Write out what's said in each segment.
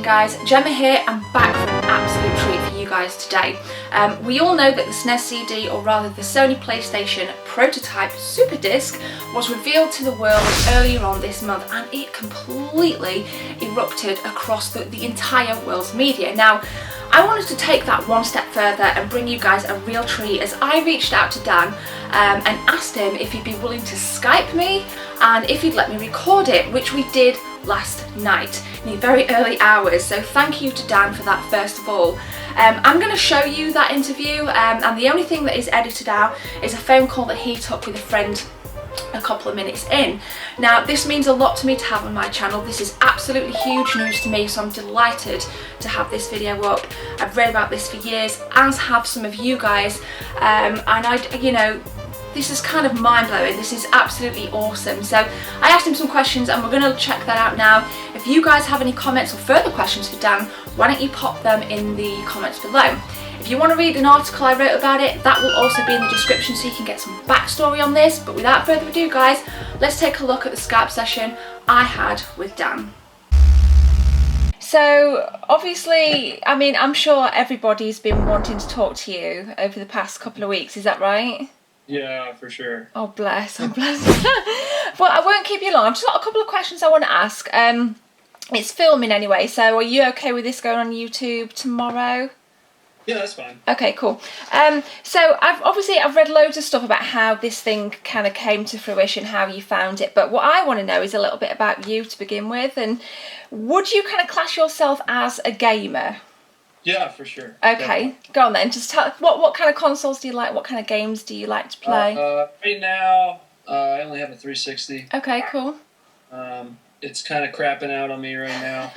guys, Gemma here. I'm back for an absolute treat for you guys today. We all know that the SNES CD, or rather the Sony PlayStation prototype Super Disc, was revealed to the world earlier on this month, and it completely erupted across the entire world's media. Now, I wanted to take that one step further and bring you guys a real treat, as I reached out to Dan and asked him if he'd be willing to Skype me and if he'd let me record it, which we did last night in the very early hours. So thank you to Dan for that, first of all. I'm going to show you that interview, and the only thing that is edited out is a phone call that he took with a friend a couple of minutes in. Now, this means a lot to me to have on my channel. This is absolutely huge news to me, so I'm delighted to have this video up. I've read about this for years, as have some of you guys, and this is kind of mind-blowing. This is absolutely awesome. So I asked him some questions and we're going to check that out now. If you guys have any comments or further questions for Dan, why don't you pop them in the comments below. If you want to read an article I wrote about it, that will also be in the description so you can get some backstory on this. But without further ado, guys, let's take a look at the Skype session I had with Dan. So obviously, I mean, I'm sure everybody's been wanting to talk to you over the past couple of weeks, is that right? Yeah, for sure. Oh bless, oh bless. Well, I won't keep you long. I've just got a couple of questions I want to ask. It's filming anyway, so are you okay with this going on YouTube tomorrow? Yeah, that's fine. Okay, cool. So I've read loads of stuff about how this thing kind of came to fruition, how you found it, but what I want to know is a little bit about you to begin with. And would you kind of class yourself as a gamer? Yeah, for sure. Okay, definitely. Go on then. Just tell what kind of consoles do you like? What kind of games do you like to play? Right now, I only have a 360. Okay, cool. It's kind of crapping out on me right now.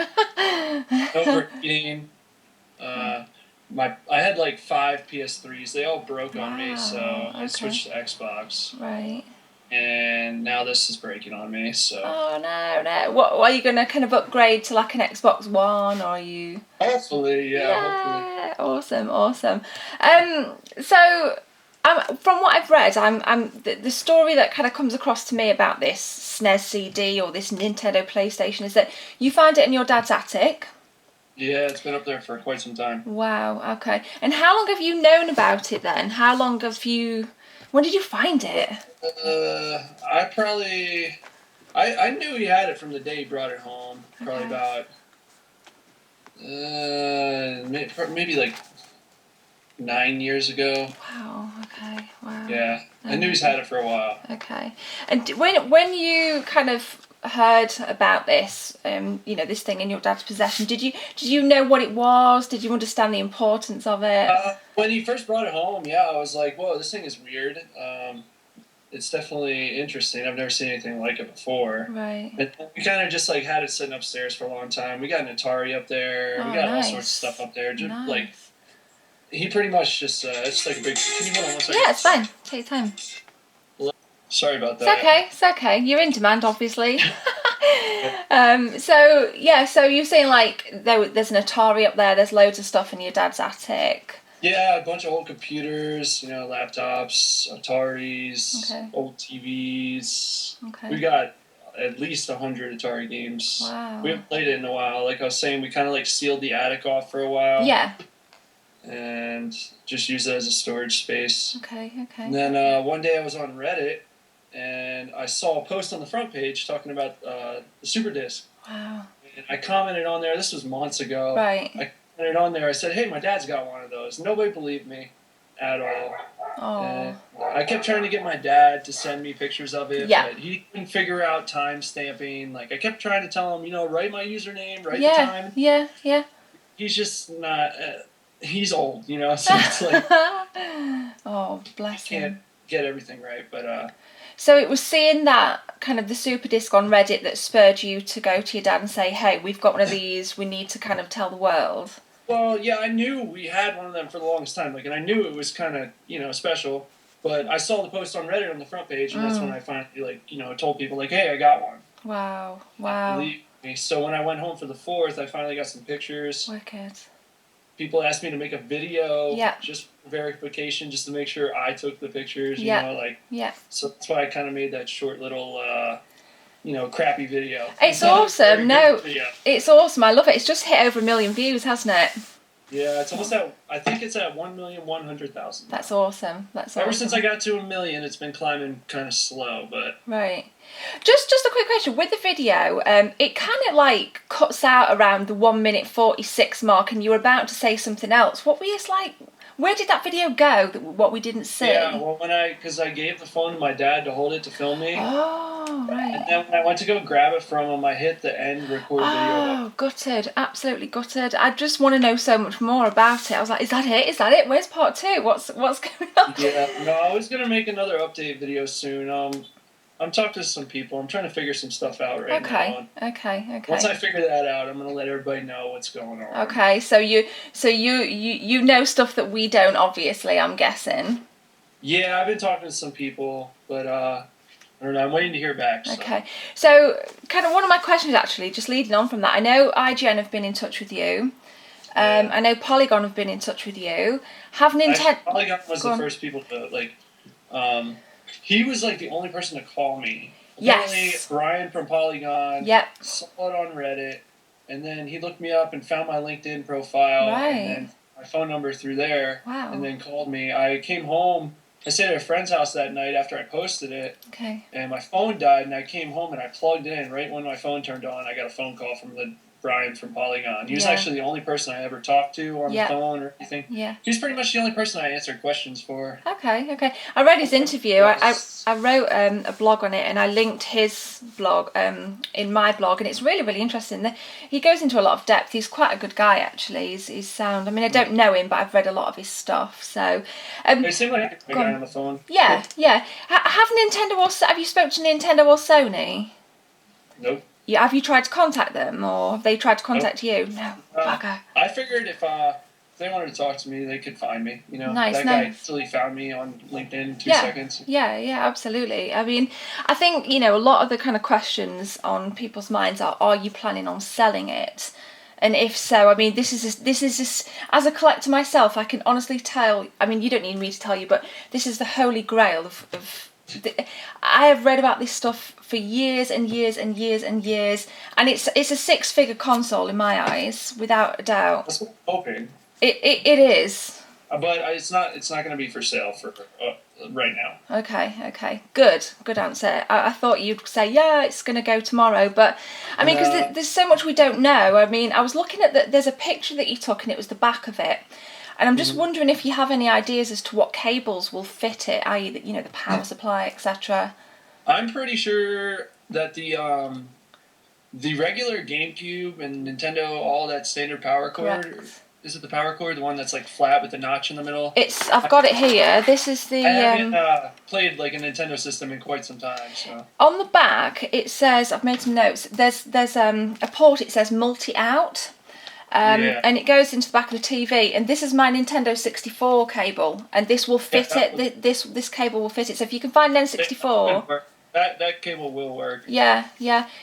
Overheating. I had like 5 PS3s. They all broke on me, so I switched to Xbox. Right. And now this is breaking on me, so... Oh, no. What are you going to kind of upgrade to, like an Xbox One, or are you... Hopefully, yeah. Hopefully. Awesome. So, from what I've read, the story that kind of comes across to me about this SNES CD or this Nintendo PlayStation is that you found it in your dad's attic. Yeah, it's been up there for quite some time. Wow, okay. And how long have you known about it then? How long have you... When did you find it? I knew he had it from the day he brought it home. Probably about maybe like 9 years ago. Wow. Okay. Wow. Yeah, I knew he's had it for a while. Okay. And when you kind of heard about this, this thing in your dad's possession, did you know what it was? Did you understand the importance of it? When he first brought it home, yeah, I was like, whoa, this thing is weird. It's definitely interesting. I've never seen anything like it before. Right. And we kind of just like had it sitting upstairs for a long time. We got an Atari up there. Oh, we got nice. all sorts of stuff up there. Just Nice. like he pretty much just it's like a big. Can you hold on one second? Yeah, it's fine. Take your time. Sorry about that. It's okay. You're in demand, obviously. So you're saying like there's an Atari up there. There's loads of stuff in your dad's attic. Yeah, a bunch of old computers, laptops, Ataris, old TVs. Okay. We got at least 100 Atari games. Wow. We haven't played it in a while. Like I was saying, we kind of like sealed the attic off for a while. Yeah. And just used it as a storage space. Okay. And then one day I was on Reddit, and I saw a post on the front page talking about the Super Disc. Wow. And I commented on there. This was months ago. Right. I commented on there. I said, hey, my dad's got one of those. Nobody believed me at all. Oh. And I kept trying to get my dad to send me pictures of it, but he couldn't figure out time stamping. Like, I kept trying to tell him, write my username, write the time. Yeah. He's just not... he's old, so it's like... Oh, bless him. Can't get everything right, but... So it was seeing that kind of the Super Disc on Reddit that spurred you to go to your dad and say, hey, we've got one of these, we need to kind of tell the world. Well, yeah, I knew we had one of them for the longest time, and I knew it was kind of, special, but I saw the post on Reddit on the front page, and that's when I finally, told people, hey, I got one. Wow. Believe me. So when I went home for the 4th, I finally got some pictures. Wicked. People asked me to make a video, Yeah. just for verification, just to make sure I took the pictures, Yeah. So that's why I kind of made that short little crappy video. It's awesome. No, video. it's awesome. I love it. It's just hit over 1 million views, hasn't it? Yeah, it's almost at. I think it's at 1,100,000. That's awesome. That's Ever awesome. since I got to 1 million, it's been climbing kind of slow, but. Right. Just a quick question with the video. It kind of like cuts out around the 1 minute 46 mark, and you were about to say something else. What were you like? Where did that video go? What we didn't see? Yeah, well, because I gave the phone to my dad to hold it to film me. Oh, right. And then when I went to go grab it from him, I hit the end record video. Oh, gutted. Absolutely gutted. I just want to know so much more about it. I was like, is that it? Is that it? Where's part 2? What's going on? Yeah, no, I was going to make another update video soon. I'm talking to some people. I'm trying to figure some stuff out right now. Okay. Once I figure that out, I'm going to let everybody know what's going on. Okay, so you know stuff that we don't, obviously, I'm guessing. Yeah, I've been talking to some people, but I don't know. I'm waiting to hear back. So. Okay, so kind of one of my questions, actually, just leading on from that. I know IGN have been in touch with you. I know Polygon have been in touch with you. Have Nintendo... Polygon was the first people to, he was like the only person to call me. Apparently, Yes. Brian from Polygon saw it on Reddit, and then he looked me up and found my LinkedIn profile and then my phone number through there. Wow. And then called me. I came home. I stayed at a friend's house that night after I posted it. Okay. And my phone died, and I came home and I plugged it in. Right when my phone turned on, I got a phone call from Brian from Polygon. He was actually the only person I ever talked to on the phone or anything. Yeah. He's pretty much the only person I answered questions for. Okay. I read his interview. I wrote a blog on it, and I linked his blog in my blog, and it's really, really interesting. He goes into a lot of depth. He's quite a good guy, actually. He's sound. I mean, I don't know him, but I've read a lot of his stuff. So. It seemed like a guy on the phone. Yeah. Have you spoken to Nintendo or Sony? Nope. Yeah, have you tried to contact them, or have they tried to contact you? No, bugger. I figured if they wanted to talk to me, they could find me. Nice, guy actually found me on LinkedIn in 2 seconds. Yeah, absolutely. I mean, I think, a lot of the kind of questions on people's minds are you planning on selling it? And if so, I mean, this is just, as a collector myself, I can honestly tell, I mean, you don't need me to tell you, but this is the holy grail of I have read about this stuff for years and years and years and years, and it's a 6-figure console in my eyes, without a doubt. That's what I'm hoping. It is. But it's not going to be for sale for right now. Okay. Good answer. I thought you'd say, yeah, it's going to go tomorrow, but I mean, because there's so much we don't know. I mean, I was looking at there's a picture that you took, and it was the back of it. And I'm just wondering if you have any ideas as to what cables will fit it, i.e., the power supply, etc. I'm pretty sure that the regular GameCube and Nintendo, all that standard power cord. Correct. Is it the power cord, the one that's like flat with the notch in the middle? I've got it here. This is the. I haven't played like a Nintendo system in quite some time. So on the back it says, I've made some notes. There's a port. It says multi-out. And it goes into the back of the TV, and this is my Nintendo 64 cable, and this will fit it. This cable will fit it. So if you can find an N64, that cable will work. Yeah.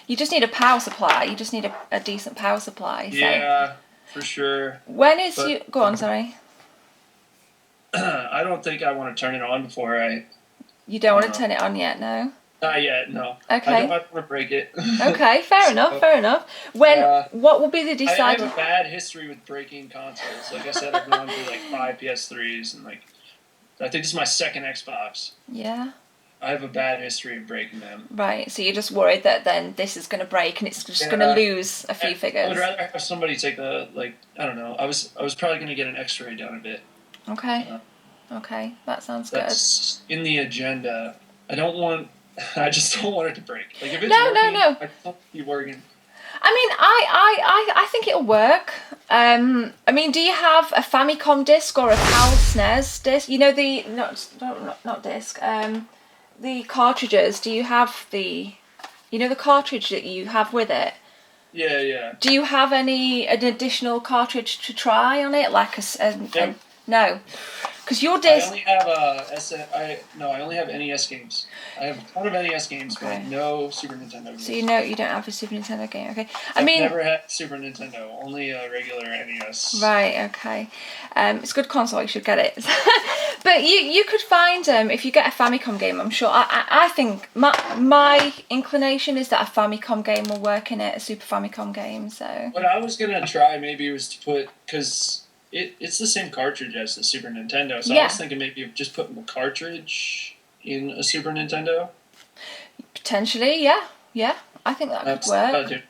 You just need a power supply. You just need a decent power supply. So. Yeah, for sure. When is you? Go on, sorry. I don't think I want to turn it on before I. You don't want to turn it on yet, no. Not yet, no. Okay. I don't want to break it. Okay, fair enough. When what will be the deciding? I have a bad history with breaking consoles. Like I said, I've gone through like 5 PS3s, and I think this is my second Xbox. Yeah. I have a bad history of breaking them. Right, so you're just worried that then this is going to break and it's just going to lose a few figures. I would rather have somebody take I don't know. I was probably going to get an X-ray done a bit. Okay. Okay, that sounds good. That's in the agenda. I just don't want it to break. Like if it's no. I don't keep working. I mean, I think it'll work. I mean, do you have a Famicom disc or a PAL SNES disc? The not disc. The cartridges. Do you have the cartridge that you have with it? Yeah. Do you have an additional cartridge to try on it, like no? Because your disc... I only have I only have NES games. I have a ton of NES games, but no Super Nintendo games. So you don't have a Super Nintendo game, okay. I've never had Super Nintendo, only a regular NES. Right, okay. It's a good console, you should get it. But you could find, if you get a Famicom game, I'm sure, I think my inclination is that a Famicom game will work in it, a Super Famicom game, so... What I was going to try maybe was to put, because... It's the same cartridge as the Super Nintendo, so I was thinking maybe of just putting the cartridge in a Super Nintendo. Potentially, yeah. I think that could work.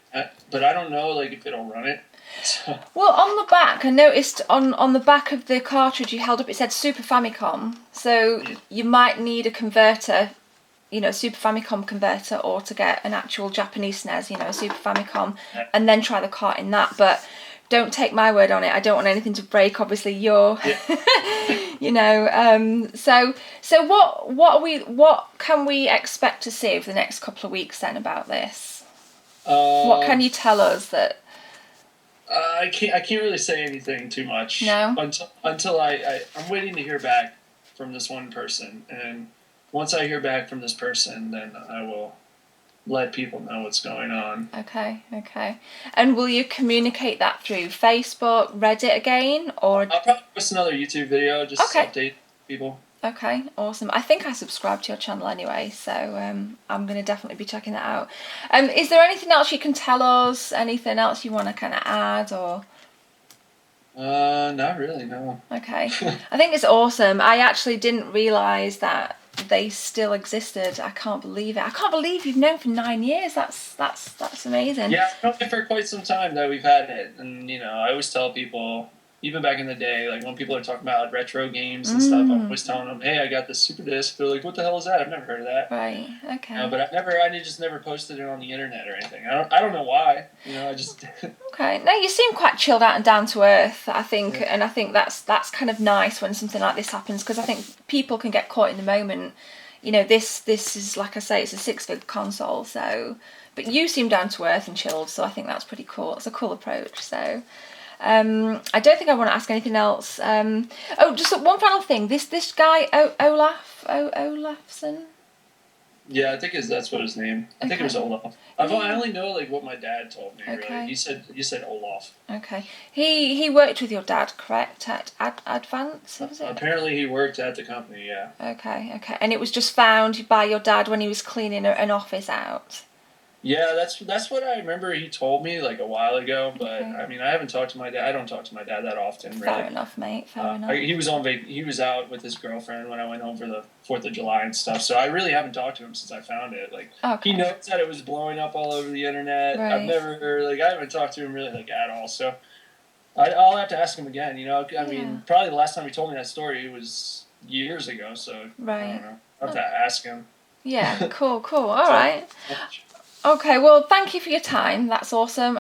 But I don't know, like, if it'll run it. So. Well, on the back, I noticed on the back of the cartridge you held up, it said Super Famicom. So you might need a converter, a Super Famicom converter, or to get an actual Japanese SNES, a Super Famicom, and then try the cart in that. But don't take my word on it. I don't want anything to break. Obviously, you're, So what can we expect to see over the next couple of weeks then about this? What can you tell us that? I can't really say anything too much. No. Until I'm waiting to hear back from this one person, and once I hear back from this person, then I will let people know what's going on. Okay. And will you communicate that through Facebook, Reddit again, or? I'll probably post another YouTube video just to update people. Okay, awesome. I think I subscribe to your channel anyway, so I'm going to definitely be checking that out. Is there anything else you can tell us? Anything else you want to kind of add, or? Not really, no. Okay. I think it's awesome. I actually didn't realise that they still existed. I can't believe it. I can't believe you've known for 9 years. That's amazing. Yeah, it's probably for quite some time that we've had it. And, I always tell people, even back in the day, like when people are talking about retro games and stuff, I'm always telling them, hey, I got this Super Disc. They're like, what the hell is that? I've never heard of that. Right, okay. But I just never posted it on the internet or anything. I don't know why. I just... Okay. No, you seem quite chilled out and down to earth, I think, and I think that's kind of nice when something like this happens, because I think people can get caught in the moment. This is, like I say, it's a 6-figure console, so... But you seem down to earth and chilled, so I think that's pretty cool. It's a cool approach, so... I don't think I want to ask anything else. Just one final thing. This guy, Olafson? Yeah, I think that's what his name. I think it was Olaf. I only know like what my dad told me. Okay. Really, he said Olaf. Okay. He worked with your dad, correct? At Advance, was it? Apparently, he worked at the company. Yeah. Okay. And it was just found by your dad when he was cleaning an office out. Yeah, that's what I remember he told me like a while ago, but I mean I haven't talked to my dad. I don't talk to my dad that often. Really. Fair enough, mate. Fair enough. He was out with his girlfriend when I went home for the 4th of July and stuff. So I really haven't talked to him since I found it. Like he knows that it was blowing up all over the internet. Right. I haven't talked to him really like at all. So I'll have to ask him again. I mean probably the last time he told me that story was years ago. So right. I don't know. I'll have to ask him. Yeah. Cool. All right. Okay, well, thank you for your time. That's awesome.